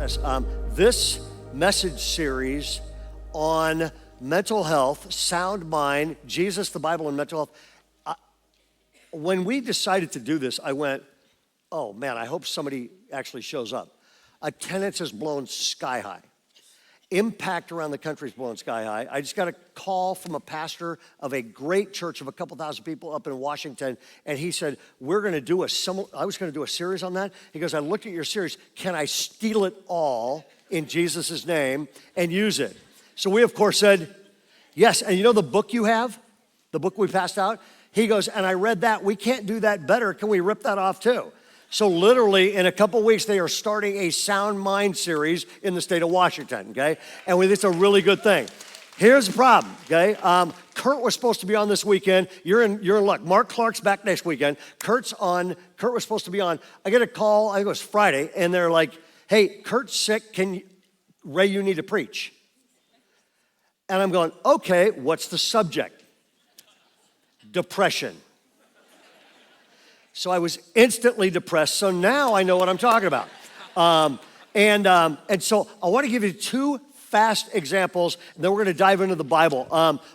Yes, this message series on mental health, sound mind, Jesus, the Bible, and mental health. When we decided to do this, I went, oh man, I hope somebody actually shows up. Attendance has blown sky high. Impact around the country is blowing sky high. I just got a call from a pastor of a great church of a couple thousand people up in Washington, and he said, I was going to do a series on that. He goes, I looked at your series. Can I steal it all in Jesus' name and use it? So we, of course, said, yes. And you know the book you have? The book we passed out? He goes, and I read that. We can't do that better. Can we rip that off too? So literally, in a couple weeks, they are starting a Sound Mind series in the state of Washington, okay? And it's a really good thing. Here's the problem, okay? Kurt was supposed to be on this weekend. You're in luck. Mark Clark's back next weekend. Kurt's on. Kurt was supposed to be on. I get a call, I think it was Friday, and they're like, hey, Kurt's sick. Ray, you need to preach. And I'm going, okay, what's the subject? Depression. So I was instantly depressed. So now I know what I'm talking about. And so I want to give you two fast examples, and then we're going to dive into the Bible.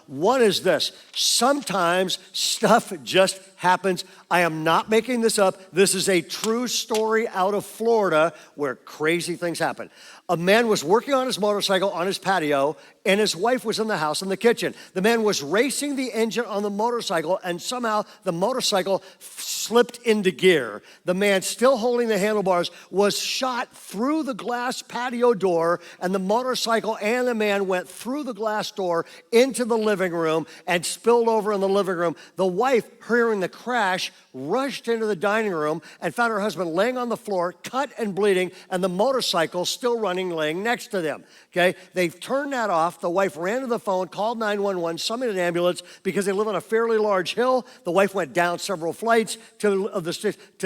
One is this. Sometimes stuff just happens. I am not making this up. This is a true story out of Florida where crazy things happen. A man was working on his motorcycle on his patio, and his wife was in the house in the kitchen. The man was racing the engine on the motorcycle, and somehow the motorcycle slipped into gear. The man, still holding the handlebars, was shot through the glass patio door, and the motorcycle and the man went through the glass door into the living room and spilled over in the living room. The wife, hearing the crash, rushed into the dining room and found her husband laying on the floor, cut and bleeding, and the motorcycle still running, laying next to them, okay? They've turned that off. The wife ran to the phone, called 911, summoned an ambulance because they live on a fairly large hill. The wife went down several flights to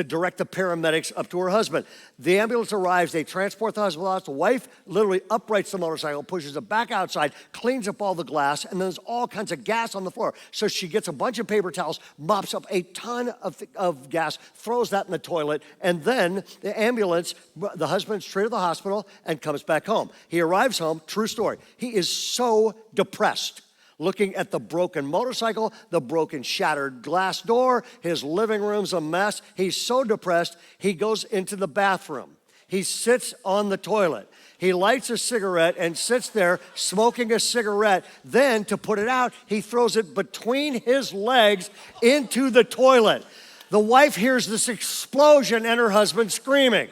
direct the paramedics up to her husband. The ambulance arrives. They transport the husband out. The wife literally uprights the motorcycle, pushes it back outside, cleans up all the glass, and there's all kinds of gas on the floor. So she gets a bunch of paper towels, mops up a ton of gas, throws that in the toilet, and then the ambulance, the husband's straight to the hospital and comes back home. He arrives home, true story. He is so depressed, looking at the broken motorcycle, the broken shattered glass door, his living room's a mess. He's so depressed, he goes into the bathroom. He sits on the toilet. He lights a cigarette and sits there smoking a cigarette. Then, to put it out, he throws it between his legs into the toilet. The wife hears this explosion and her husband screaming.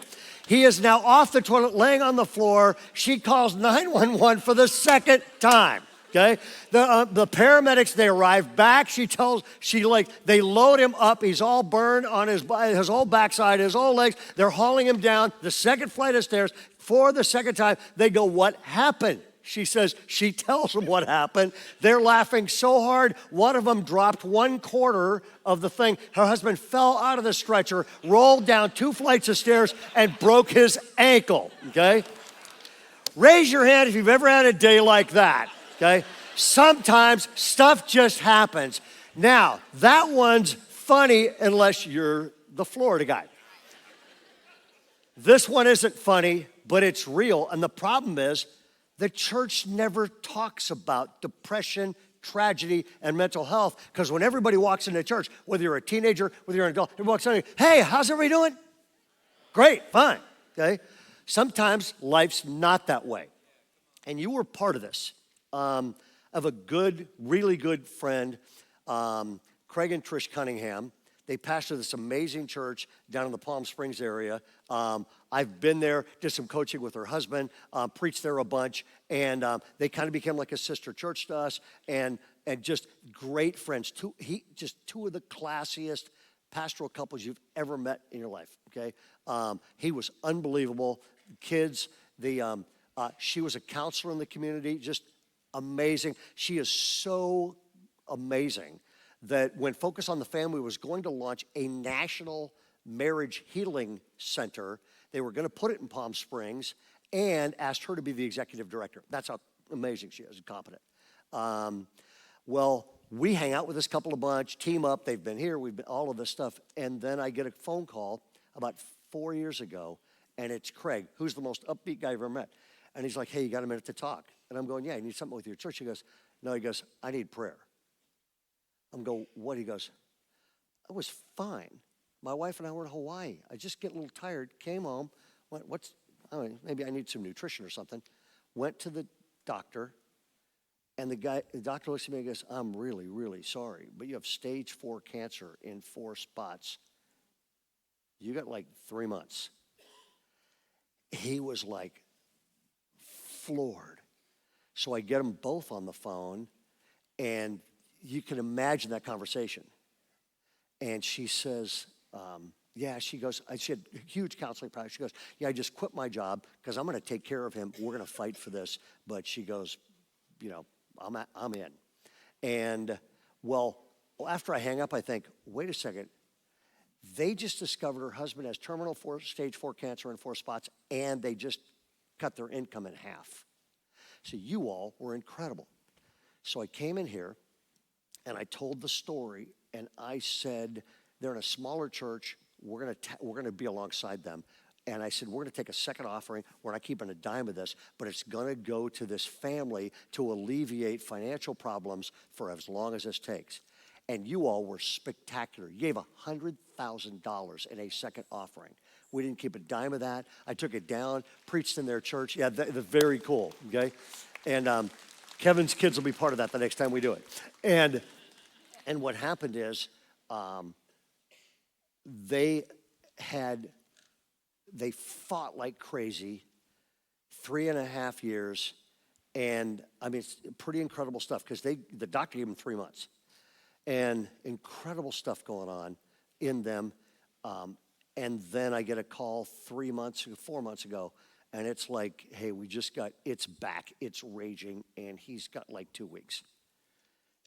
He is now off the toilet, laying on the floor. She calls 911 for the second time. Okay, the paramedics, they arrive back. They load him up. He's all burned on his whole backside, his whole legs. They're hauling him down the second flight of stairs for the second time. They go, what happened? She tells them what happened. They're laughing so hard, one of them dropped 1/4 of the thing. Her husband fell out of the stretcher, rolled down 2 flights of stairs, and broke his ankle, okay? Raise your hand if you've ever had a day like that, okay? Sometimes stuff just happens. Now, that one's funny unless you're the Florida guy. This one isn't funny, but it's real, and the problem is, the church never talks about depression, tragedy, and mental health, because when everybody walks into church, whether you're a teenager, whether you're an adult, everybody walks in, hey, how's everybody doing? Great, fine, okay? Sometimes life's not that way. And you were part of this. I have a really good friend, Craig and Trish Cunningham. They pastor this amazing church down in the Palm Springs area. I've been there, did some coaching with her husband, preached there a bunch, and they kind of became like a sister church to us, and just great friends. Two of the classiest pastoral couples you've ever met in your life, okay? He was unbelievable. Kids, she was a counselor in the community, just amazing. She is so amazing that when Focus on the Family was going to launch a national marriage healing center, they were going to put it in Palm Springs and asked her to be the executive director. That's how amazing she is and competent. Well, we hang out with this couple a bunch, team up. They've been here. We've been all of this stuff. And then I get a phone call about 4 years ago, and it's Craig, who's the most upbeat guy I've ever met. And he's like, hey, you got a minute to talk? And I'm going, yeah, you need something with your church. He goes, no, he goes, I need prayer. I'm going, what? He goes, I was fine. My wife and I were in Hawaii. I just get a little tired, came home, maybe I need some nutrition or something. Went to the doctor, and the doctor looks at me and goes, I'm really, really sorry, but you have stage 4 cancer in 4 spots. You got like 3 months. He was like floored. So I get them both on the phone, and you can imagine that conversation. And she says, she goes, she had huge counseling practice. She goes, yeah, I just quit my job because I'm going to take care of him. We're going to fight for this. But she goes, I'm in. And, well, after I hang up, I think, wait a second. They just discovered her husband has terminal stage 4 cancer in 4 spots, and they just cut their income in half. So you all were incredible. So I came in here, and I told the story, and I said, they're in a smaller church. We're gonna be alongside them. And I said, we're gonna take a second offering. We're not keeping a dime of this, but it's gonna go to this family to alleviate financial problems for as long as this takes. And you all were spectacular. You gave $100,000 in a second offering. We didn't keep a dime of that. I took it down, preached in their church. Yeah, they're very cool, okay? And Kevin's kids will be part of that the next time we do it. And what happened is they fought like crazy 3.5 years. And I mean, it's pretty incredible stuff because the doctor gave them 3 months. And incredible stuff going on in them. And then I get a call 4 months ago, and it's like, hey, it's back, it's raging, and he's got like 2 weeks.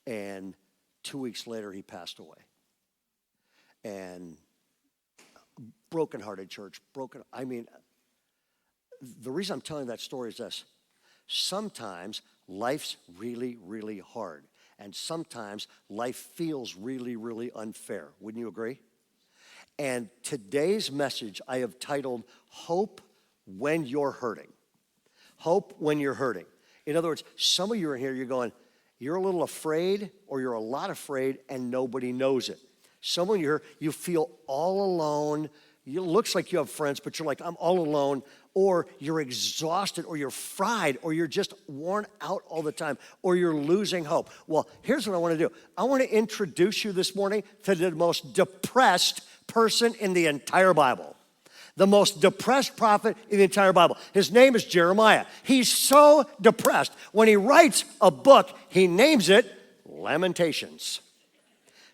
And 2 weeks later, he passed away. And brokenhearted church, the reason I'm telling that story is this. Sometimes life's really, really hard. And sometimes life feels really, really unfair. Wouldn't you agree? And today's message I have titled, Hope When You're Hurting. Hope when you're hurting. In other words, some of you are in here, you're going, you're a little afraid or you're a lot afraid and nobody knows it. Some of you are here, you feel all alone. It looks like you have friends, but you're like, I'm all alone. Or you're exhausted, or you're fried, or you're just worn out all the time, or you're losing hope. Well, here's what I want to do. I want to introduce you this morning to the most depressed person in the entire Bible. The most depressed prophet in the entire Bible. His name is Jeremiah. He's so depressed. When he writes a book, he names it Lamentations.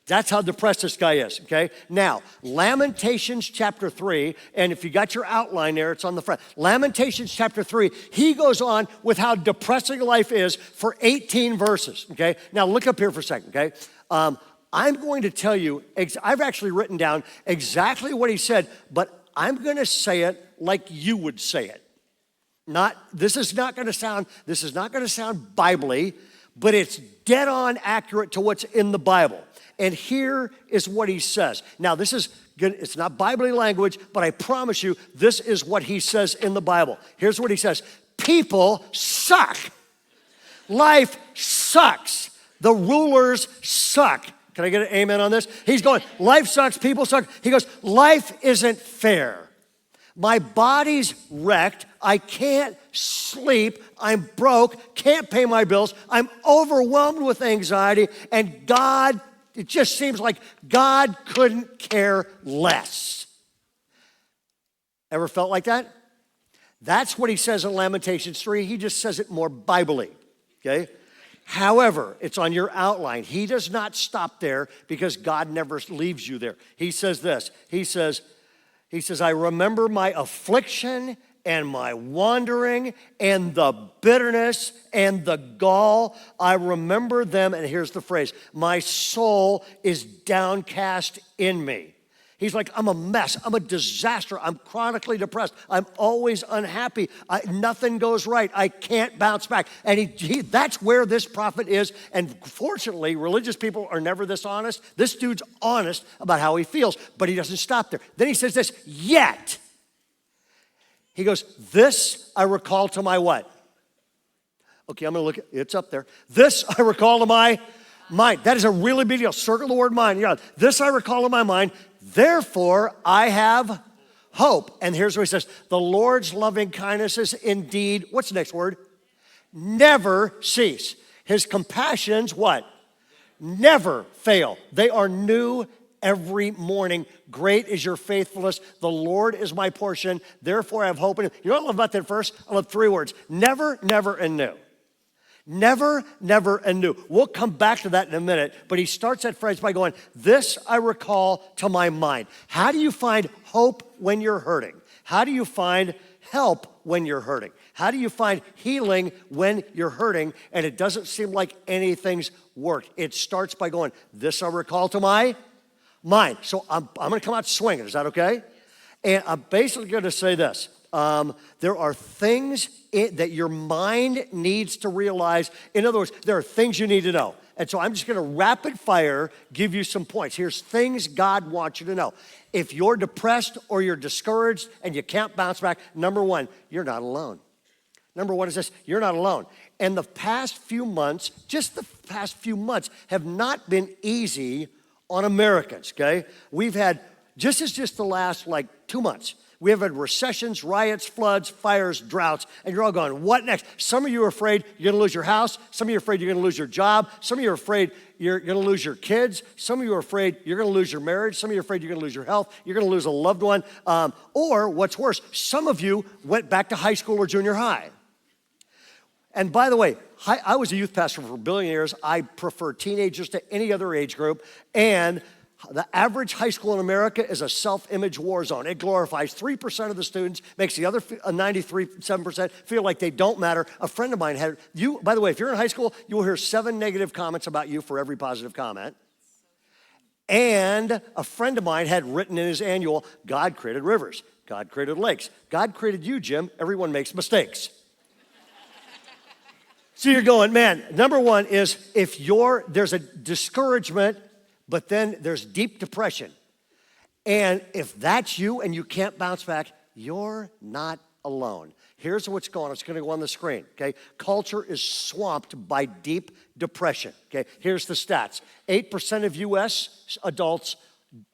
That's how depressed this guy is, okay? Now, Lamentations chapter 3, and if you got your outline there, it's on the front. Lamentations chapter 3, he goes on with how depressing life is for 18 verses, okay? Now, look up here for a second, okay? I'm going to tell you, I've actually written down exactly what he said, but I'm going to say it like you would say it. This is not going to sound Bible-y, but it's dead on accurate to what's in the Bible. And here is what he says. Now, this is good. It's not Bible language, but I promise you, this is what he says in the Bible. Here's what he says. People suck. Life sucks. The rulers suck. Can I get an amen on this? He's going, life sucks, people suck. He goes, life isn't fair. My body's wrecked. I can't sleep. I'm broke. Can't pay my bills. I'm overwhelmed with anxiety. And God, it just seems like God couldn't care less. Ever felt like that? That's what he says in Lamentations 3. He just says it more Bible-y, okay? However, it's on your outline. He does not stop there because God never leaves you there. He says this. He says, I remember my affliction and my wandering and the bitterness and the gall. I remember them, and here's the phrase, my soul is downcast in me. He's like, I'm a mess. I'm a disaster. I'm chronically depressed. I'm always unhappy. Nothing goes right. I can't bounce back. And that's where this prophet is. And fortunately, religious people are never this honest. This dude's honest about how he feels, but he doesn't stop there. Then he says this, yet He goes, this I recall to my what? Okay, I'm gonna look at, it's up there. This I recall to my mind. That is a really big deal. Circle the word mind. Yeah, this I recall to my mind. Therefore, I have hope. And here's what he says. The Lord's loving kindness is indeed, what's the next word? Never cease. His compassions, what? Never fail. They are new every morning. Great is your faithfulness. The Lord is my portion. Therefore, I have hope in him. You know what I love about that verse? I love three words. Never, never, and new. Never, never, and new. We'll come back to that in a minute, but he starts that phrase by going, this I recall to my mind. How do you find hope when you're hurting? How do you find help when you're hurting? How do you find healing when you're hurting and it doesn't seem like anything's worked? It starts by going, this I recall to my mind. So I'm gonna come out swinging, is that okay? And I'm basically gonna say this. There are things that your mind needs to realize. In other words, there are things you need to know. And so I'm just gonna rapid fire give you some points. Here's things God wants you to know. If you're depressed or you're discouraged and you can't bounce back, number one, you're not alone. Number one is this, you're not alone. And the past few months, just the past few months have not been easy on Americans, okay? We've had, just the last 2 months, we have had recessions, riots, floods, fires, droughts, and you're all going, what next? Some of you are afraid you're gonna lose your house. Some of you are afraid you're gonna lose your job. Some of you are afraid you're gonna lose your kids. Some of you are afraid you're gonna lose your marriage. Some of you are afraid you're gonna lose your health. You're gonna lose a loved one. Or what's worse, some of you went back to high school or junior high. And by the way, I was a youth pastor for a billion years. I prefer teenagers to any other age group. And the average high school in America is a self-image war zone. It glorifies 3% of the students, makes the other 7% feel like they don't matter. A friend of mine had, by the way, if you're in high school, you will hear 7 negative comments about you for every positive comment. And a friend of mine had written in his annual, God created rivers, God created lakes. God created you, Jim. Everyone makes mistakes. So you're going, man, number one is there's a discouragement, but then there's deep depression. And if that's you and you can't bounce back, you're not alone. Here's what's going on. It's going to go on the screen, okay? Culture is swamped by deep depression, okay? Here's the stats. 8% of U.S. adults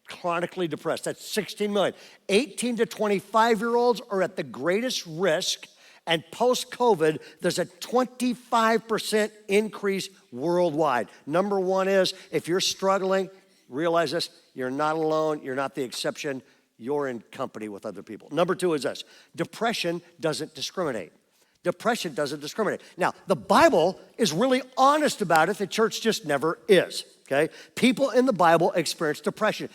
chronically depressed. That's 16 million. 18 to 25-year-olds are at the greatest risk. And post-COVID, there's a 25% increase worldwide. Number one is, if you're struggling, realize this, you're not alone, you're not the exception, you're in company with other people. Number two is this, depression doesn't discriminate. Depression doesn't discriminate. Now, the Bible is really honest about it, the church just never is, okay? People in the Bible experience depression.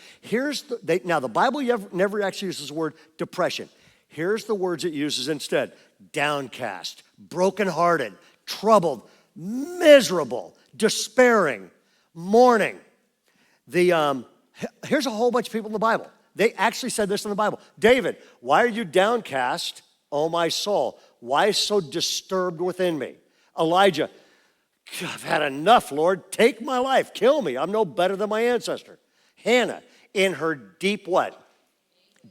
Now, the Bible never actually uses the word depression. Here's the words it uses instead. Downcast, brokenhearted, troubled, miserable, despairing, mourning. Here's a whole bunch of people in the Bible. They actually said this in the Bible. David, why are you downcast, O my soul? Why so disturbed within me? Elijah, I've had enough, Lord. Take my life, kill me. I'm no better than my ancestor. Hannah, in her deep what?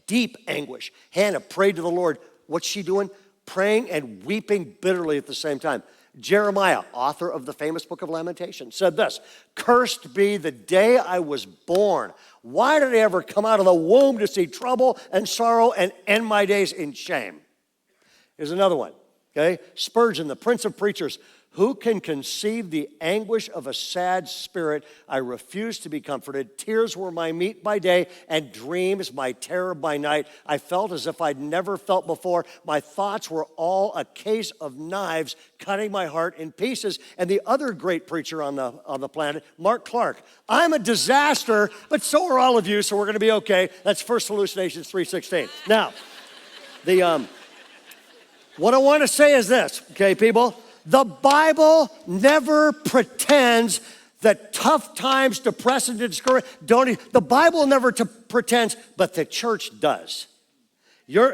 Deep anguish. Hannah prayed to the Lord. What's she doing? Praying and weeping bitterly at the same time. Jeremiah, author of the famous book of Lamentations, said this, cursed be the day I was born. Why did I ever come out of the womb to see trouble and sorrow and end my days in shame? Here's another one, okay? Spurgeon, the Prince of Preachers, who can conceive the anguish of a sad spirit? I refuse to be comforted. Tears were my meat by day, and dreams my terror by night. I felt as if I'd never felt before. My thoughts were all a case of knives cutting my heart in pieces. And the other great preacher on the planet, Mark Clark. I'm a disaster, but so are all of you, so we're going to be okay. That's First Hallucinations 3:16. Now, what I want to say is this, okay, people? The Bible never pretends that tough times, depression, and discouragement the Bible never pretends, but the church does.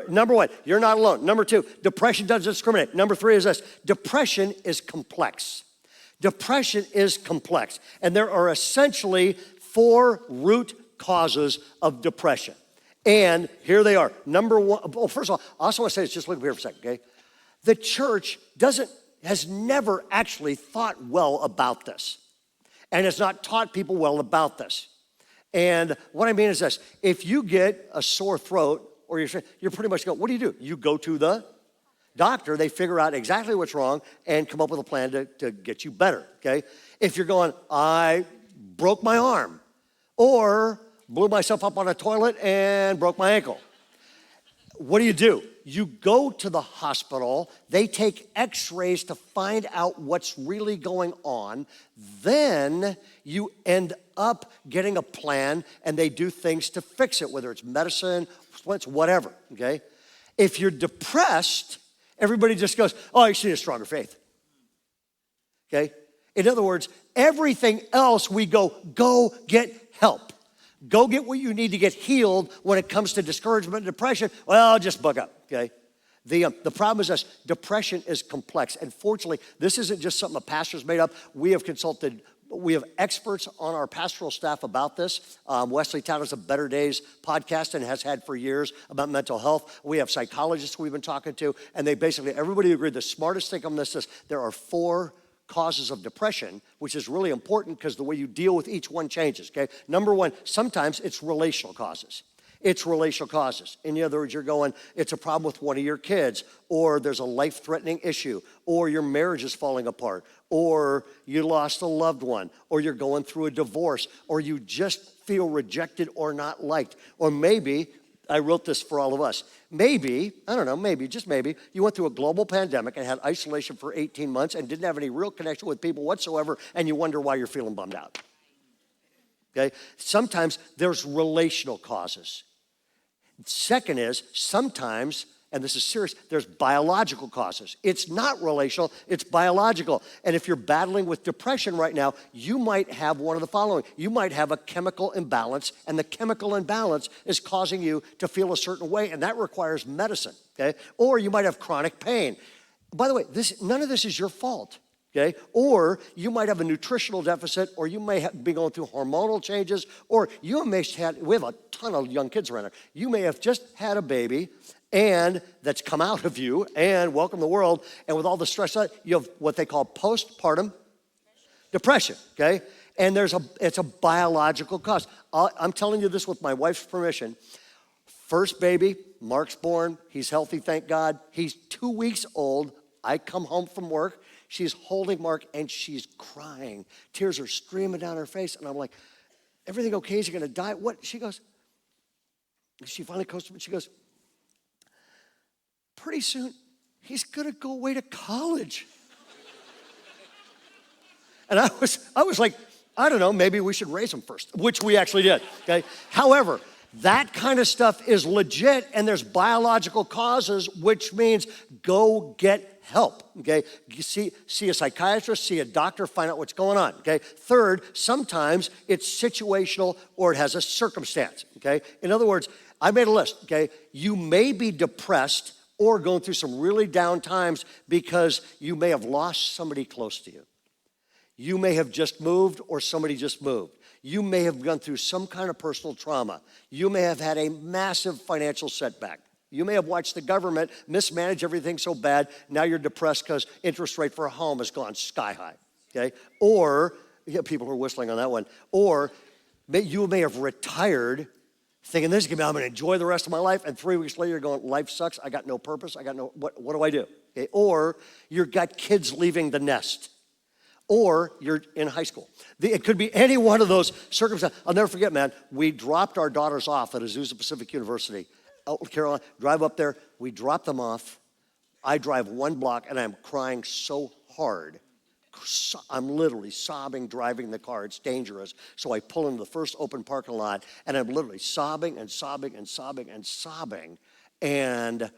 Number one, you're not alone. Number two, depression doesn't discriminate. Number three is this, depression is complex. Depression is complex. And there are essentially 4 root causes of depression. And here they are. Number one, well, first of all, I also want to say this, just look up here for a second, okay? The church has never actually thought well about this and has not taught people well about this. And what I mean is this, if you get a sore throat or you're pretty much going, what do? You go to the doctor, they figure out exactly what's wrong and come up with a plan to get you better, okay? If you're going, I broke my arm or blew myself up on a toilet and broke my ankle. What do? You go to the hospital, they take x-rays to find out what's really going on, then you end up getting a plan and they do things to fix it, whether it's medicine, splints, whatever, okay? If you're depressed, everybody just goes, oh, you should need a stronger faith, okay? In other words, everything else we go get help. Go get what you need to get healed when it comes to discouragement and depression. Well, just buck up, okay? The problem is this, depression is complex. And fortunately, this isn't just something a pastor's made up. We have experts on our pastoral staff about this. Wesley Towner's a Better Days podcast and has had for years about mental health. We have psychologists we've been talking to, and everybody agreed the smartest thing on this is there are 4 causes of depression, which is really important because the way you deal with each one changes, okay? Number 1, sometimes it's relational causes. It's relational causes. In other words, you're going, it's a problem with one of your kids, or there's a life-threatening issue, or your marriage is falling apart, or you lost a loved one, or you're going through a divorce, or you just feel rejected or not liked, or maybe, I wrote this for all of us, maybe, I don't know, maybe, just maybe, you went through a global pandemic and had isolation for 18 months and didn't have any real connection with people whatsoever, and you wonder why you're feeling bummed out. Okay? Sometimes there's relational causes. Second is, sometimes, and this is serious, there's biological causes. It's not relational, it's biological. And if you're battling with depression right now, you might have one of the following. You might have a chemical imbalance, and the chemical imbalance is causing you to feel a certain way, and that requires medicine, okay? Or you might have chronic pain. By the way, none of this is your fault. Okay? Or you might have a nutritional deficit, or you may be going through hormonal changes, or we have a ton of young kids around here. You may have just had a baby and that's come out of you and welcome to the world, and with all the stress, you have what they call postpartum depression, okay? And it's a biological cause. I'm telling you this with my wife's permission. First baby, Mark's born, he's healthy, thank God. He's 2 weeks old. I come home from work. She's holding Mark and she's crying. Tears are streaming down her face. And I'm like, everything okay? Is he gonna die? What? She goes, she finally goes to me, she goes, pretty soon, he's gonna go away to college. And I was like, I don't know, maybe we should raise him first, which we actually did, okay? However, that kind of stuff is legit, and there's biological causes, which means go get help, okay? You see a psychiatrist, see a doctor, find out what's going on, okay? Third, sometimes it's situational or it has a circumstance, okay? In other words, I made a list, okay? You may be depressed or going through some really down times because you may have lost somebody close to you. You may have just moved or somebody just moved. You may have gone through some kind of personal trauma. You may have had a massive financial setback. You may have watched the government mismanage everything so bad, now you're depressed because interest rate for a home has gone sky high, okay? Or, people are whistling on that one, or you may have retired thinking I'm gonna enjoy the rest of my life, and 3 weeks later you're going, life sucks, I got no purpose, what do I do? Okay? Or you've got kids leaving the nest. Or you're in high school. It could be any one of those circumstances. I'll never forget, man, we dropped our daughters off at Azusa Pacific University, Carolina, drive up there, we drop them off. I drive 1 block and I'm crying so hard. I'm literally sobbing driving the car, it's dangerous. So I pull into the first open parking lot and I'm literally sobbing and sobbing and sobbing and sobbing. And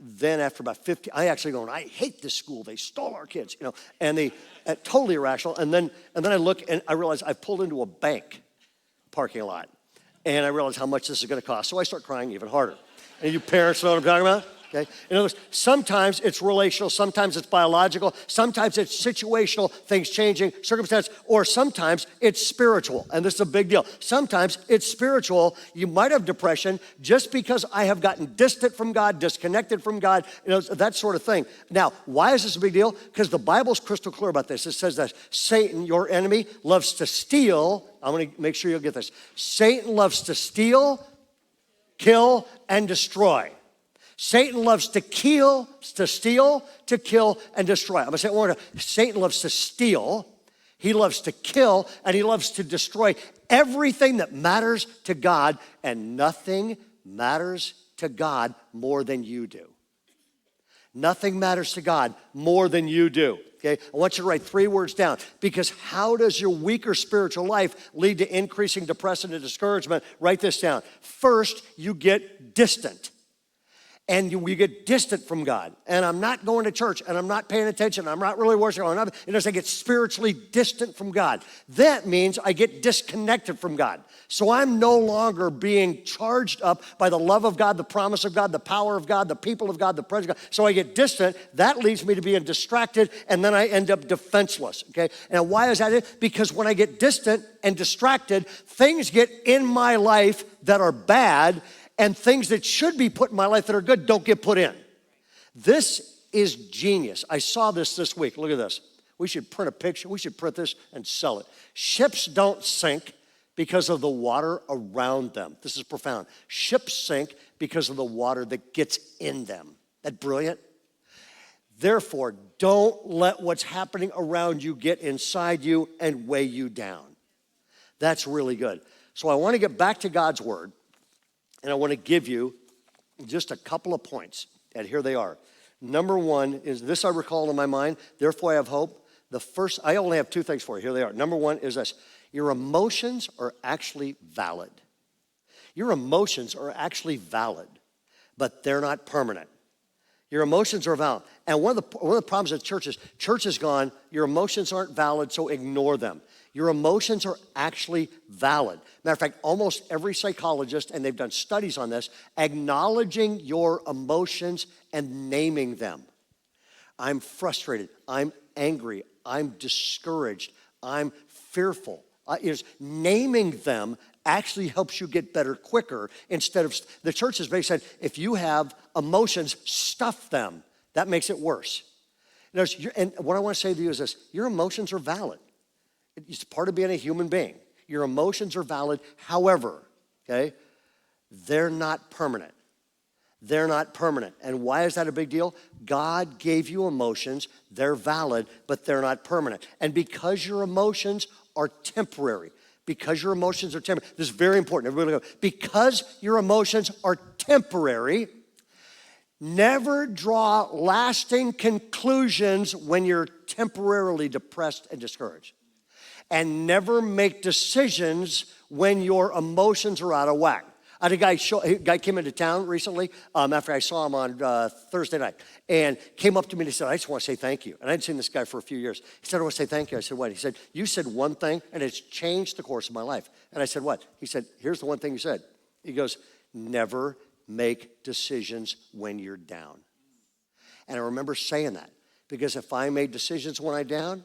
then after about 50, I actually go, I hate this school. They stole our kids, and totally irrational. And then I look and I realize I've pulled into a bank parking lot, and I realize how much this is going to cost. So I start crying even harder. And you parents know what I'm talking about? Okay? In other words, sometimes it's relational, sometimes it's biological, sometimes it's situational, things changing, circumstance, or sometimes it's spiritual. And this is a big deal. Sometimes it's spiritual. You might have depression just because I have gotten distant from God, disconnected from God, that sort of thing. Now, why is this a big deal? Because the Bible's crystal clear about this. It says that Satan, your enemy, loves to steal. I'm going to make sure you'll get this. Satan loves to steal, kill, and destroy. Satan loves to steal, to kill, and destroy. I'm going to say it one more time. Satan loves to steal, he loves to kill, and he loves to destroy everything that matters to God, and nothing matters to God more than you do. Nothing matters to God more than you do. Okay, I want you to write 3 words down, because how does your weaker spiritual life lead to increasing depression and discouragement? Write this down. First, you get distant. And we get distant from God. And I'm not going to church, and I'm not paying attention, I'm not really worshiping, I get spiritually distant from God. That means I get disconnected from God. So I'm no longer being charged up by the love of God, the promise of God, the power of God, the people of God, the presence of God. So I get distant. That leads me to being distracted, and then I end up defenseless, okay? And why is that? Because when I get distant and distracted, things get in my life that are bad, and things that should be put in my life that are good don't get put in. This is genius. I saw this week. Look at this. We should print a picture. We should print this and sell it. Ships don't sink because of the water around them. This is profound. Ships sink because of the water that gets in them. That brilliant? Therefore, don't let what's happening around you get inside you and weigh you down. That's really good. So I want to get back to God's word. And I want to give you just a couple of points, and here they are. Number 1 is this, I recall in my mind, therefore I have hope. I only have 2 things for you. Here they are. Number 1 is this. Your emotions are actually valid. Your emotions are actually valid, but they're not permanent. Your emotions are valid. And one of the problems with church has gone, your emotions aren't valid, so ignore them. Your emotions are actually valid. Matter of fact, almost every psychologist, and they've done studies on this, acknowledging your emotions and naming them. I'm frustrated. I'm angry. I'm discouraged. I'm fearful. Naming them actually helps you get better quicker instead of, the church has basically said, if you have emotions, stuff them. That makes it worse. And what I want to say to you is this, your emotions are valid. It's part of being a human being. Your emotions are valid. However, okay, they're not permanent. They're not permanent. And why is that a big deal? God gave you emotions. They're valid, but they're not permanent. And because your emotions are temporary, this is very important. Everybody go, because your emotions are temporary, never draw lasting conclusions when you're temporarily depressed and discouraged. And never make decisions when your emotions are out of whack. I had a guy came into town recently after I saw him on Thursday night, and came up to me and he said, I just want to say thank you. And I hadn't seen this guy for a few years. He said, I want to say thank you. I said, what? He said, you said one thing, and it's changed the course of my life. And I said, what? He said, here's the one thing you said. He goes, never make decisions when you're down. And I remember saying that, because if I made decisions when I'm down,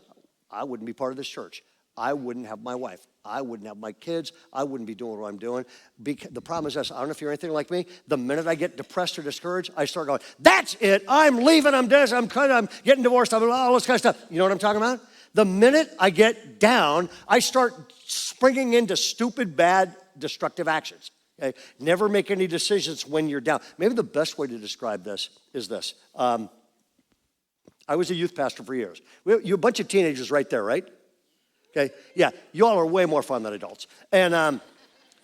I wouldn't be part of this church. I wouldn't have my wife. I wouldn't have my kids. I wouldn't be doing what I'm doing. The problem is this, I don't know if you're anything like me, the minute I get depressed or discouraged, I start going, that's it, I'm leaving, I'm getting divorced, all this kind of stuff. You know what I'm talking about? The minute I get down, I start springing into stupid, bad, destructive actions. Okay? Never make any decisions when you're down. Maybe the best way to describe this is this. I was a youth pastor for years. You a bunch of teenagers right there, right? Okay, yeah, you all are way more fun than adults. And I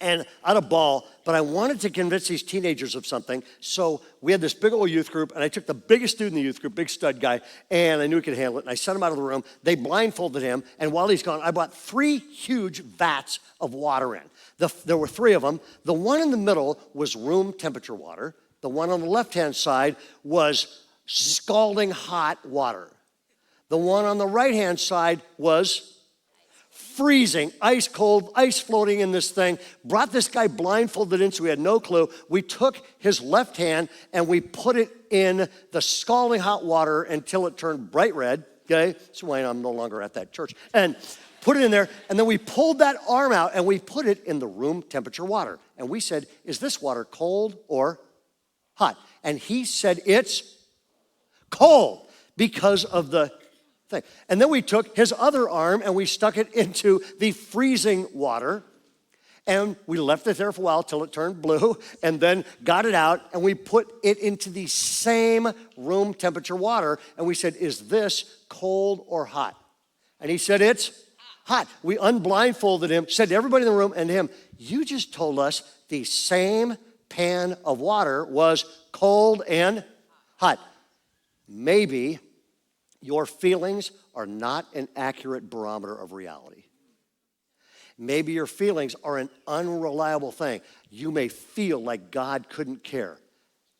had a ball, but I wanted to convince these teenagers of something. So we had this big old youth group, and I took the biggest dude in the youth group, big stud guy, and I knew he could handle it, and I sent him out of the room. They blindfolded him, and while he's gone, I bought 3 huge vats of water in. There were 3 of them. The one in the middle was room temperature water. The one on the left-hand side was scalding hot water. The one on the right-hand side was freezing, ice cold, ice floating in this thing. Brought this guy blindfolded in so he had no clue. We took his left hand and we put it in the scalding hot water until it turned bright red, okay? That's why I'm no longer at that church. And put it in there, and then we pulled that arm out, and we put it in the room temperature water. And we said, is this water cold or hot? And he said, it's cold because of the thing. And then we took his other arm, and we stuck it into the freezing water, and we left it there for a while till it turned blue, and then got it out, and we put it into the same room temperature water, and we said, is this cold or hot? And he said, it's hot. We unblindfolded him, said to everybody in the room and to him, you just told us the same pan of water was cold and hot. Maybe your feelings are not an accurate barometer of reality. Maybe your feelings are an unreliable thing. You may feel like God couldn't care.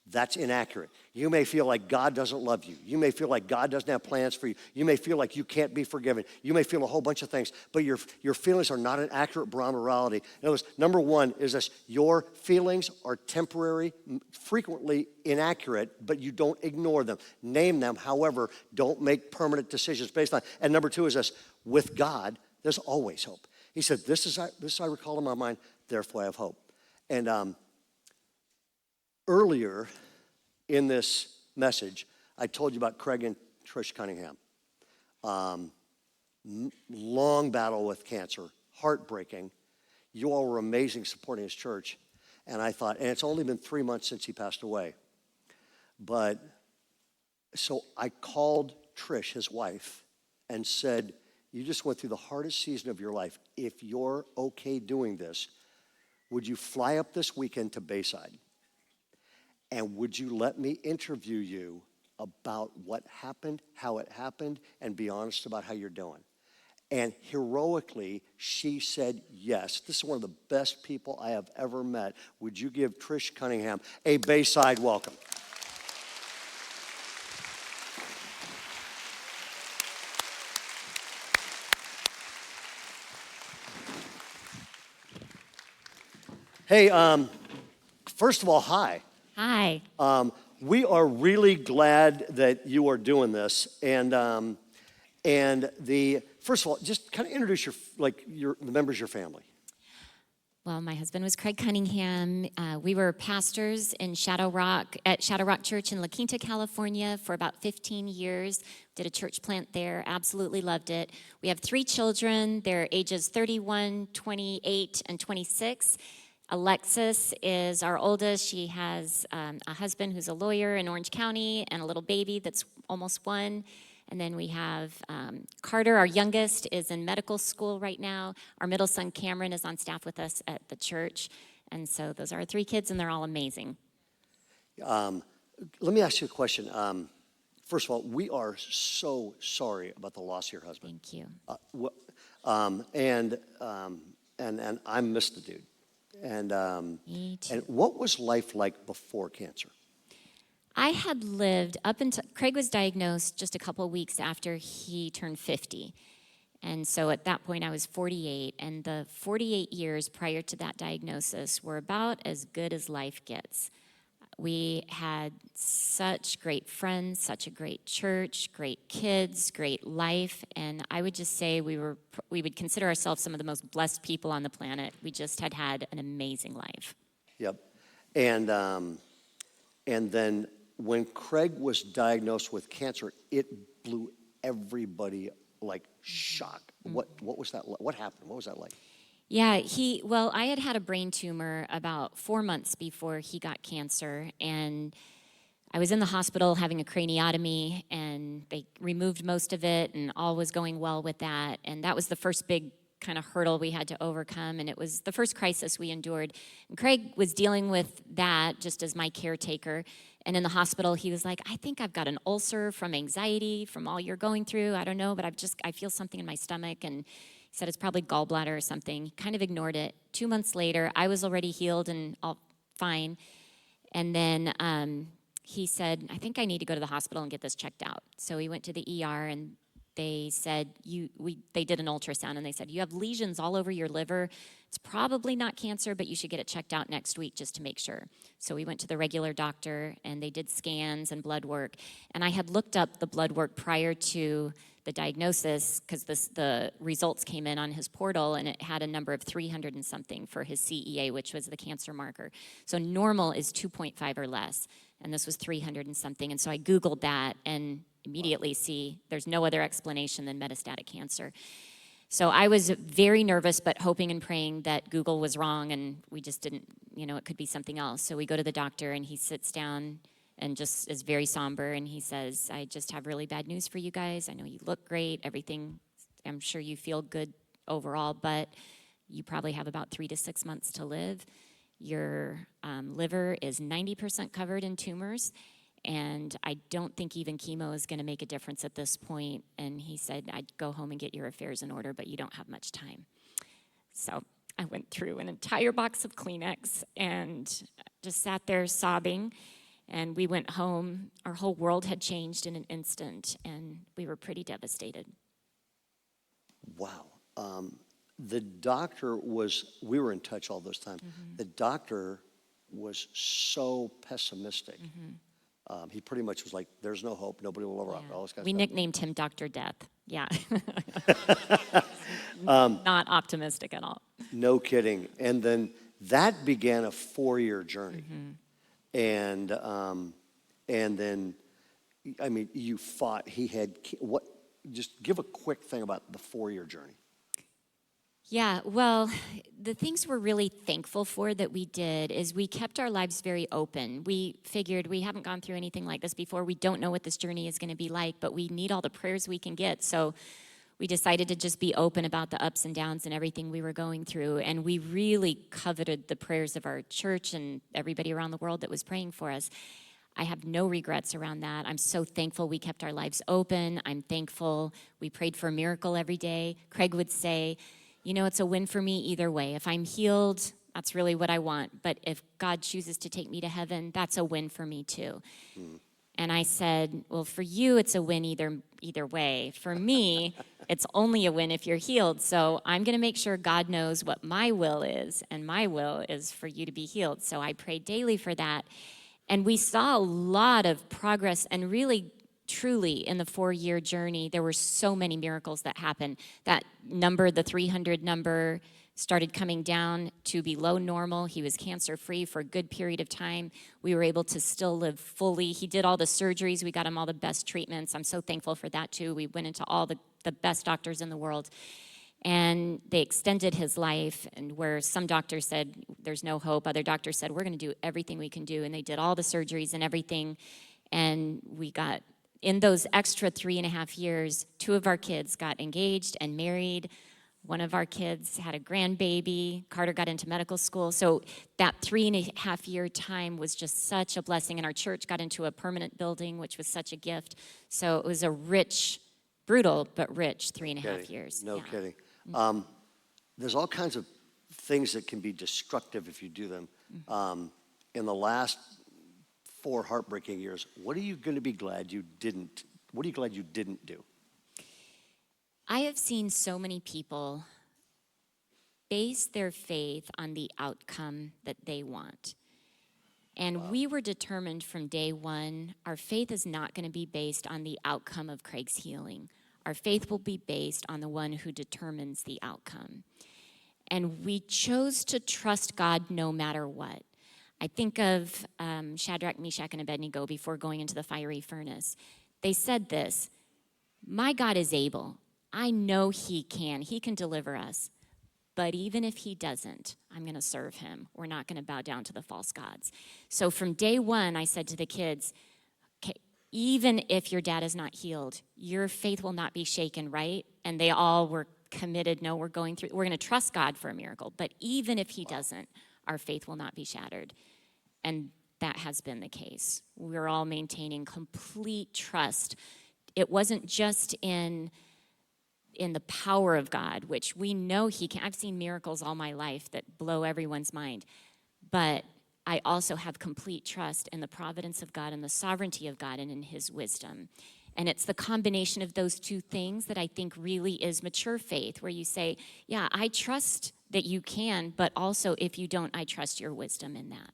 That's inaccurate. You may feel like God doesn't love you. You may feel like God doesn't have plans for you. You may feel like you can't be forgiven. You may feel a whole bunch of things, but your feelings are not an accurate barometer of reality. In other words, number one is this: your feelings are temporary, frequently inaccurate, but you don't ignore them. Name them, however, don't make permanent decisions based on. And number two is this: with God, there's always hope. He said, this I recall in my mind, therefore I have hope. And earlier in this message, I told you about Craig and Trish Cunningham. Long battle with cancer, heartbreaking. You all were amazing supporting his church. And I thought, and it's only been 3 months since he passed away. But, so I called Trish, his wife, and said, you just went through the hardest season of your life. If you're okay doing this, would you fly up this weekend to Bayside? And would you let me interview you about what happened, how it happened, and be honest about how you're doing? And heroically, she said yes. This is one of the best people I have ever met. Would you give Trish Cunningham a Bayside welcome? Hey, first of all, hi. Hi. We are really glad that you are doing this, and first of all, just kind of introduce the members of your family. Well, my husband was Craig Cunningham. We were pastors in Shadow Rock Church in La Quinta, California for about 15 years. Did a church plant there, absolutely loved it. We have 3 children. They're ages 31, 28, and 26. Alexis is our oldest. She has a husband who's a lawyer in Orange County and a little baby that's almost 1. And then we have Carter, our youngest, is in medical school right now. Our middle son, Cameron, is on staff with us at the church. And so those are our 3 kids, and they're all amazing. Let me ask you a question. First of all, we are so sorry about the loss of your husband. Thank you. And I missed the dude. Me too. And what was life like before cancer? I had lived up until Craig was diagnosed just a couple of weeks after he turned 50. And so at that point I was 48, and the 48 years prior to that diagnosis were about as good as life gets. We had such great friends, such a great church, great kids, great life, and I would just say we would consider ourselves some of the most blessed people on the planet. We just had an amazing life. Yep. And then when Craig was diagnosed with cancer, it blew everybody like shock. What was that? What happened? What was that like? Yeah, I had a brain tumor about 4 months before he got cancer, and I was in the hospital having a craniotomy, and they removed most of it, and all was going well with that, and that was the first big kind of hurdle we had to overcome, and it was the first crisis we endured. And Craig was dealing with that just as my caretaker, and in the hospital, he was like, I think I've got an ulcer from anxiety, from all you're going through, I don't know, but I feel something in my stomach, and he said it's probably gallbladder or something. He kind of ignored it. 2 months later, I was already healed and all fine. And then he said, I think I need to go to the hospital and get this checked out. So he went to the ER, and they said, they did an ultrasound, and they said, you have lesions all over your liver. It's probably not cancer, but you should get it checked out next week just to make sure. So we went to the regular doctor, and they did scans and blood work. And I had looked up the blood work prior to the diagnosis because the results came in on his portal, and it had a number of 300 and something for his CEA, which was the cancer marker. So normal is 2.5 or less, and this was 300 and something. And so I Googled that and immediately see there's no other explanation than metastatic cancer. So I was very nervous, but hoping and praying that Google was wrong and we just didn't, it could be something else. So we go to the doctor, and he sits down and just is very somber, and he says, I just have really bad news for you guys. I know you look great, everything, I'm sure you feel good overall, but you probably have about 3 to 6 months to live. Your liver is 90% covered in tumors, and I don't think even chemo is going to make a difference at this point. And he said, I'd go home and get your affairs in order, but you don't have much time. So I went through an entire box of Kleenex and just sat there sobbing. And we went home. Our whole world had changed in an instant, and we were pretty devastated. Wow. The doctor we were in touch all those times. Mm-hmm. The doctor was so pessimistic. Mm-hmm. He pretty much was like, there's no hope, nobody will ever, all this kind of We stuff. nicknamed him Dr. Death. Yeah. Not optimistic at all. No kidding. And then that began a 4-year journey. Mm-hmm. And then, I mean, you fought, just give a quick thing about the 4-year journey. Yeah, well, the things we're really thankful for that we did is we kept our lives very open. We figured we haven't gone through anything like this before. We don't know what this journey is going to be like, but we need all the prayers we can get. So we decided to just be open about the ups and downs and everything we were going through. And we really coveted the prayers of our church and everybody around the world that was praying for us. I have no regrets around that. I'm so thankful we kept our lives open. I'm thankful we prayed for a miracle every day. Craig would say, it's a win for me either way. If I'm healed, that's really what I want. But if God chooses to take me to heaven, that's a win for me too. Mm. And I said, well, for you, it's a win either way. For me, it's only a win if you're healed. So I'm going to make sure God knows what my will is, and my will is for you to be healed. So I prayed daily for that. And we saw a lot of progress, and really, truly, in the 4-year journey, there were so many miracles that happened. That number, the 300 number, started coming down to below normal. He was cancer-free for a good period of time. We were able to still live fully. He did all the surgeries. We got him all the best treatments. I'm so thankful for that, too. We went into all the best doctors in the world. And they extended his life, and where some doctors said, there's no hope, other doctors said, we're going to do everything we can do. And they did all the surgeries and everything. And we got, in those extra 3.5 years, 2 of our kids got engaged and married. One of our kids had a grandbaby. Carter got into medical school. So that 3.5-year time was just such a blessing. And our church got into a permanent building, which was such a gift. So it was a rich, brutal, but rich 3.5 years. No kidding. There's all kinds of things that can be destructive if you do them. Mm-hmm. In the last 4 heartbreaking years, what are you going to be glad you didn't? What are you glad you didn't do? I have seen so many people base their faith on the outcome that they want. And we were determined from day one, our faith is not going to be based on the outcome of Craig's healing. Our faith will be based on the one who determines the outcome. And we chose to trust God no matter what. I think of Shadrach, Meshach, and Abednego before going into the fiery furnace. They said this, my God is able. I know he can deliver us. But even if he doesn't, I'm going to serve him. We're not going to bow down to the false gods. So from day one, I said to the kids, okay, even if your dad is not healed, your faith will not be shaken, right? And they all were committed. No, we're going to trust God for a miracle. But even if he doesn't, our faith will not be shattered. And that has been the case. We're all maintaining complete trust. It wasn't just in the power of God, which we know he can. I've seen miracles all my life that blow everyone's mind. But I also have complete trust in the providence of God and the sovereignty of God and in his wisdom. And it's the combination of those two things that I think really is mature faith, where you say, yeah, I trust that you can, but also if you don't, I trust your wisdom in that.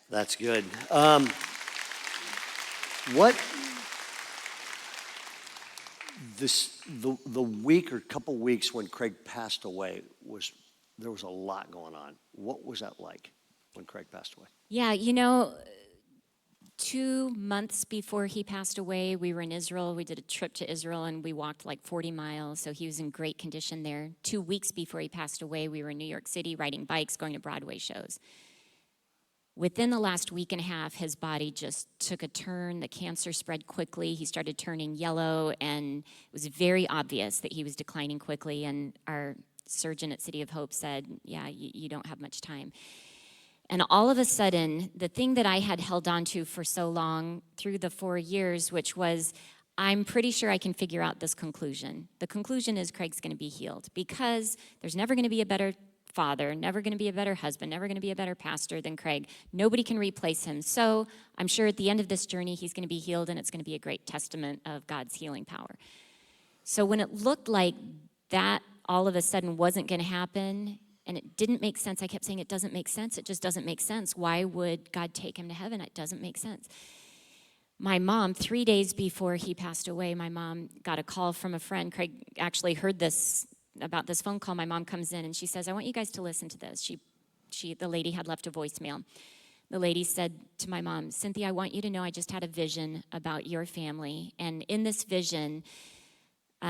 That's good. The week or couple weeks when Craig passed away, there was a lot going on. What was that like when Craig passed away? Yeah, 2 months before he passed away, we were in Israel. We did a trip to Israel, and we walked like 40 miles, so he was in great condition there. 2 weeks before he passed away, we were in New York City riding bikes, going to Broadway shows. Within the last week and a half, his body just took a turn. The cancer spread quickly. He started turning yellow, and it was very obvious that he was declining quickly, and our surgeon at City of Hope said, yeah, you don't have much time. And all of a sudden, the thing that I had held on to for so long through the 4 years, which was, I'm pretty sure I can figure out this conclusion. The conclusion is Craig's going to be healed, because there's never going to be a better father, never going to be a better husband, never going to be a better pastor than Craig. Nobody can replace him. So I'm sure at the end of this journey, he's going to be healed, and it's going to be a great testament of God's healing power. So when it looked like that all of a sudden wasn't going to happen, and it didn't make sense. I kept saying, it doesn't make sense. It just doesn't make sense. Why would God take him to heaven? It doesn't make sense. My mom, 3 days before he passed away, my mom got a call from a friend. Craig actually heard this about this phone call. My mom comes in and she says, I want you guys to listen to this. The lady had left a voicemail. The lady said to my mom, Cynthia, I want you to know I just had a vision about your family. And in this vision,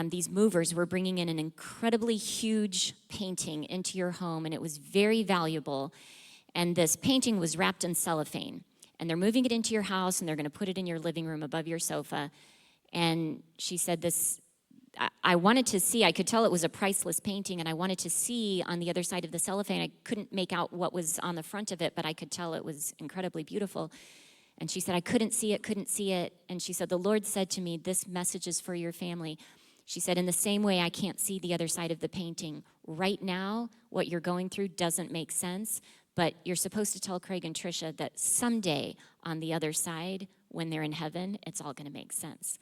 these movers were bringing in an incredibly huge painting into your home, and it was very valuable. And this painting was wrapped in cellophane. And they're moving it into your house, and they're going to put it in your living room above your sofa. And she said I wanted to see, I could tell it was a priceless painting, and I wanted to see on the other side of the cellophane. I couldn't make out what was on the front of it, but I could tell it was incredibly beautiful. And she said, I couldn't see it. And she said, the Lord said to me, this message is for your family. She said, in the same way I can't see the other side of the painting. Right now, what you're going through doesn't make sense, but you're supposed to tell Craig and Tricia that someday on the other side, when they're in heaven, it's all going to make sense.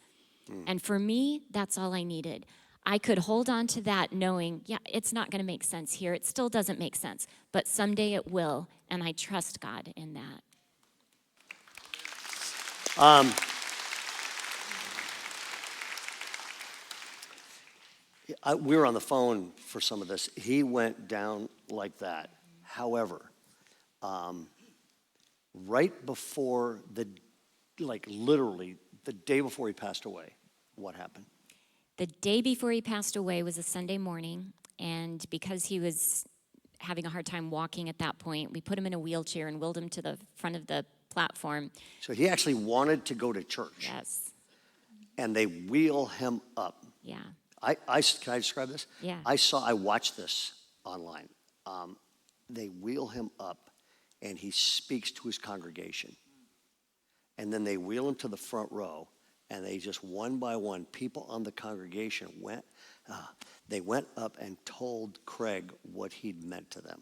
And for me, that's all I needed. I could hold on to that knowing, yeah, it's not going to make sense here. It still doesn't make sense, but someday it will, and I trust God in that. We were on the phone for some of this. He went down like that. However, right before literally the day before he passed away, what happened? The day before he passed away was a Sunday morning, and because he was having a hard time walking at that point, we put him in a wheelchair and wheeled him to the front of the platform. So he actually wanted to go to church. Yes. And they wheel him up. Yeah. Can I describe this? Yeah. I watched this online. They wheel him up, and he speaks to his congregation. And then they wheel him to the front row, and they just one by one, people on the congregation went up and told Craig what he'd meant to them.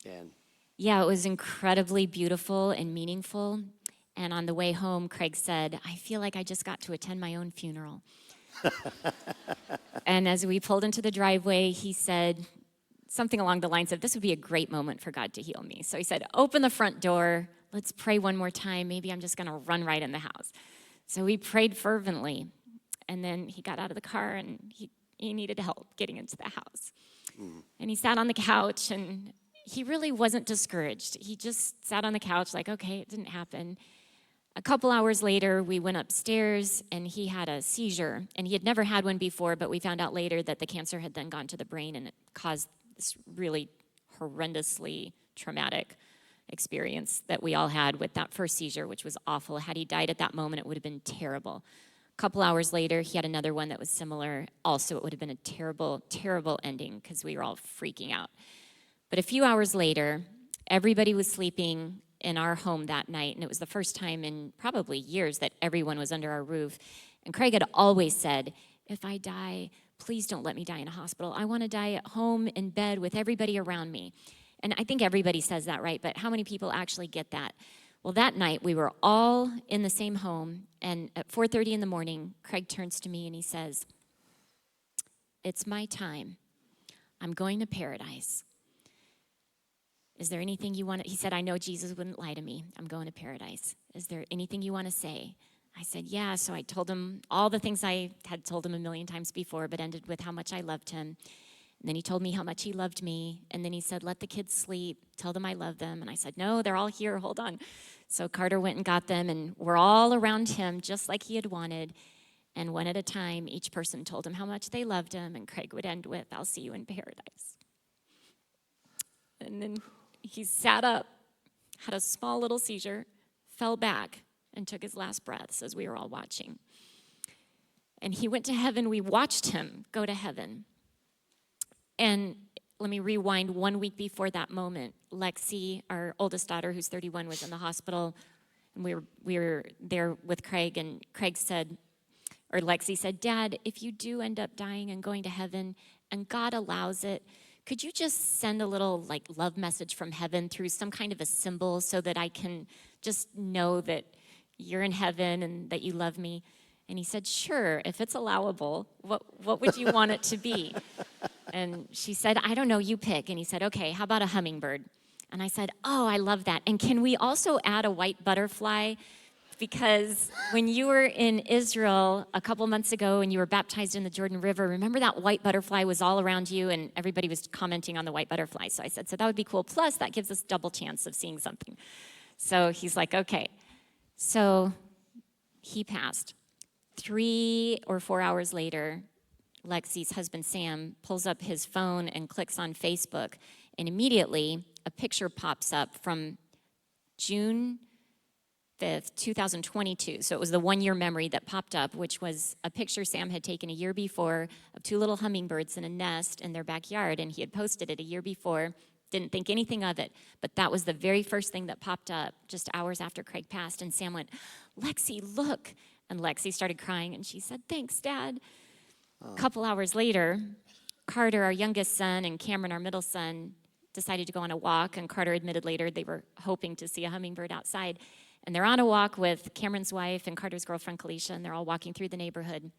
And yeah, it was incredibly beautiful and meaningful. And on the way home, Craig said, I feel like I just got to attend my own funeral. And as we pulled into the driveway, he said something along the lines of, this would be a great moment for God to heal me. So he said, open the front door. Let's pray one more time. Maybe I'm just going to run right in the house. So we prayed fervently. And then he got out of the car, and he needed help getting into the house. And he sat on the couch, and he really wasn't discouraged. He just sat on the couch like, okay, it didn't happen. A couple hours later, we went upstairs, and he had a seizure. And he had never had one before, but we found out later that the cancer had then gone to the brain, and it caused this really horrendously traumatic experience that we all had with that first seizure, which was awful. Had he died at that moment, it would have been terrible. A couple hours later, he had another one that was similar. Also, it would have been a terrible, terrible ending because we were all freaking out. But a few hours later, everybody was sleeping in our home that night, and it was the first time in probably years that everyone was under our roof. And Craig had always said, if I die, please don't let me die in a hospital. I want to die at home in bed with everybody around me. And I think everybody says that, right? But how many people actually get that? Well, that night we were all in the same home, and at 4:30 in the morning, Craig turns to me and he says, "It's my time. I'm going to paradise. Is there anything you want to," he said, "I know Jesus wouldn't lie to me. I'm going to paradise. Is there anything you want to say?" I said, "Yeah." So I told him all the things I had told him a million times before, but ended with how much I loved him. And then he told me how much he loved me. And then he said, "Let the kids sleep. Tell them I love them." And I said, "No, they're all here. Hold on." So Carter went and got them, and we're all around him just like he had wanted. And one at a time, each person told him how much they loved him. And Craig would end with, "I'll see you in paradise." And then he sat up, had a small little seizure, fell back, and took his last breaths as we were all watching. And he went to heaven. We watched him go to heaven. And let me rewind 1 week before that moment. Lexi, our oldest daughter, who's 31, was in the hospital. And we were there with Craig, and Lexi said, "Dad, if you do end up dying and going to heaven, and God allows it, could you just send a little love message from heaven through some kind of a symbol so that I can just know that you're in heaven and that you love me?" And he said, "Sure, if it's allowable, what would you want it to be?" And she said, "I don't know, you pick." And he said, "Okay, how about a hummingbird?" And I said, "Oh, I love that. And can we also add a white butterfly? Because when you were in Israel a couple months ago and you were baptized in the Jordan River, remember that white butterfly was all around you and everybody was commenting on the white butterfly." So I said, "So that would be cool. Plus, that gives us double chance of seeing something." So he's like, "Okay." So he passed. 3 or 4 hours later, Lexi's husband, Sam, pulls up his phone and clicks on Facebook, and immediately a picture pops up from June 5th, 2022. So it was the 1-year memory that popped up, which was a picture Sam had taken a year before of 2 little hummingbirds in a nest in their backyard, and he had posted it a year before, didn't think anything of it. But that was the very first thing that popped up just hours after Craig passed, and Sam went, "Lexi, look." And Lexi started crying, and she said, "Thanks, Dad." A couple hours later, Carter, our youngest son, and Cameron, our middle son, decided to go on a walk, and Carter admitted later they were hoping to see a hummingbird outside. And they're on a walk with Cameron's wife and Carter's girlfriend, Kalisha, and they're all walking through the neighborhood.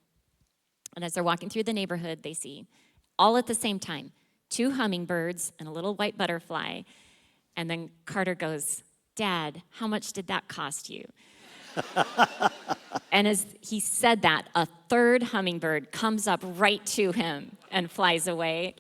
And as they're walking through the neighborhood, they see, all at the same time, 2 hummingbirds and a little white butterfly. And then Carter goes, "Dad, how much did that cost you?" And as he said that, a 3rd hummingbird comes up right to him and flies away,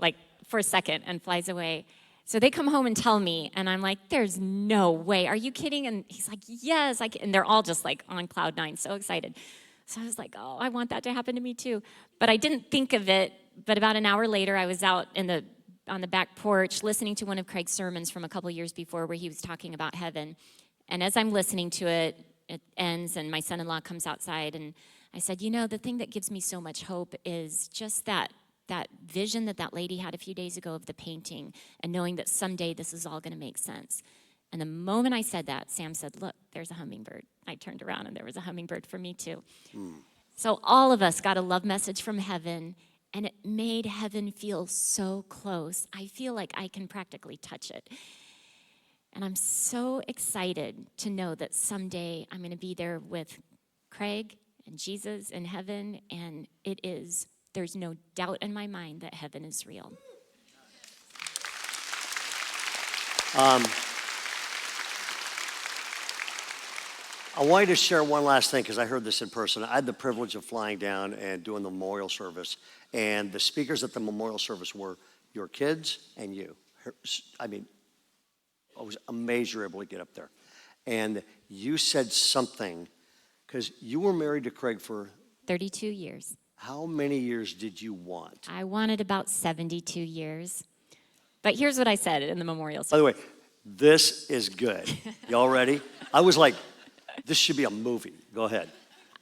for a second, and flies away. So they come home and tell me, and I'm like, "There's no way. Are you kidding?" And he's like, "Yes." And they're all just on cloud 9, so excited. So I was like, "Oh, I want that to happen to me too." But I didn't think of it. But about an hour later, I was out on the back porch listening to one of Craig's sermons from a couple years before where he was talking about heaven. And as I'm listening to it, it ends, and my son-in-law comes outside, and I said, "The thing that gives me so much hope is just that vision that lady had a few days ago of the painting, and knowing that someday this is all going to make sense." And the moment I said that, Sam said, "Look, there's a hummingbird." I turned around, and there was a hummingbird for me too. So all of us got a love message from heaven, and it made heaven feel so close. I feel like I can practically touch it. And I'm so excited to know that someday I'm going to be there with Craig and Jesus in heaven, and there's no doubt in my mind that heaven is real. I wanted to share one last thing because I heard this in person. I had the privilege of flying down and doing the memorial service, and the speakers at the memorial service were your kids and you. I was amazed you were able to get up there. And you said something, because you were married to Craig for 32 years. How many years did you want? I wanted about 72 years. But here's what I said in the memorial service. By the way, this is good. Y'all ready? I was like, this should be a movie. Go ahead.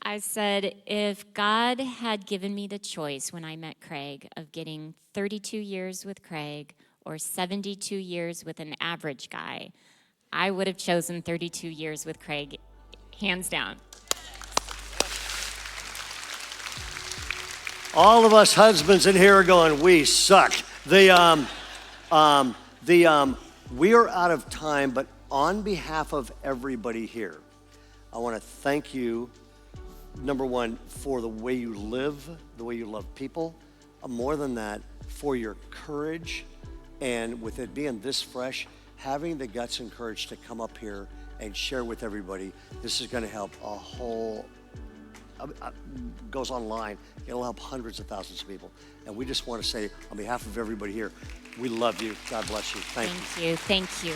I said, if God had given me the choice when I met Craig of getting 32 years with Craig or 72 years with an average guy, I would have chosen 32 years with Craig, hands down. All of us husbands in here are going, we suck. We are out of time, but on behalf of everybody here, I want to thank you, number one, for the way you live, the way you love people. More than that, for your courage, and with it being this fresh, having the guts and courage to come up here and share with everybody. This is going to help a whole, goes online, it'll help hundreds of thousands of people. And we just want to say, on behalf of everybody here, we love you. God bless you. Thank you. Thank you.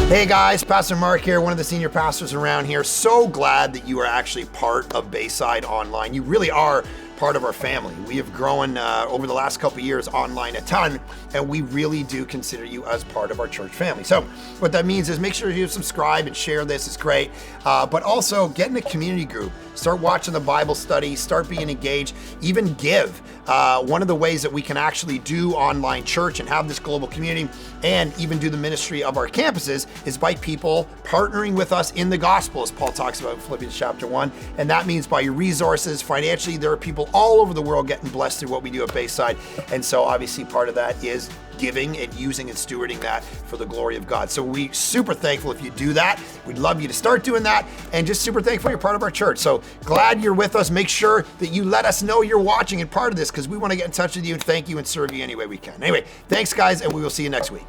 Hey guys, Pastor Mark here, one of the senior pastors around here. So glad that you are actually part of Bayside Online. You really are part of our family. We have grown over the last couple of years online a ton, and we really do consider you as part of our church family. So what that means is make sure you subscribe and share this. It's great. But also get in a community group. Start watching the Bible study. Start being engaged. Even give. One of the ways that we can actually do online church and have this global community and even do the ministry of our campuses is by people partnering with us in the gospel, as Paul talks about in Philippians chapter 1. And that means by your resources, financially. There are people all over the world getting blessed through what we do at Bayside. And so obviously part of that is giving and using and stewarding that for the glory of God. So we're super thankful if you do that. We'd love you to start doing that, and just super thankful you're part of our church. So glad you're with us. Make sure that you let us know you're watching and part of this, because we want to get in touch with you and thank you and serve you any way we can. Anyway, thanks guys, and we will see you next week.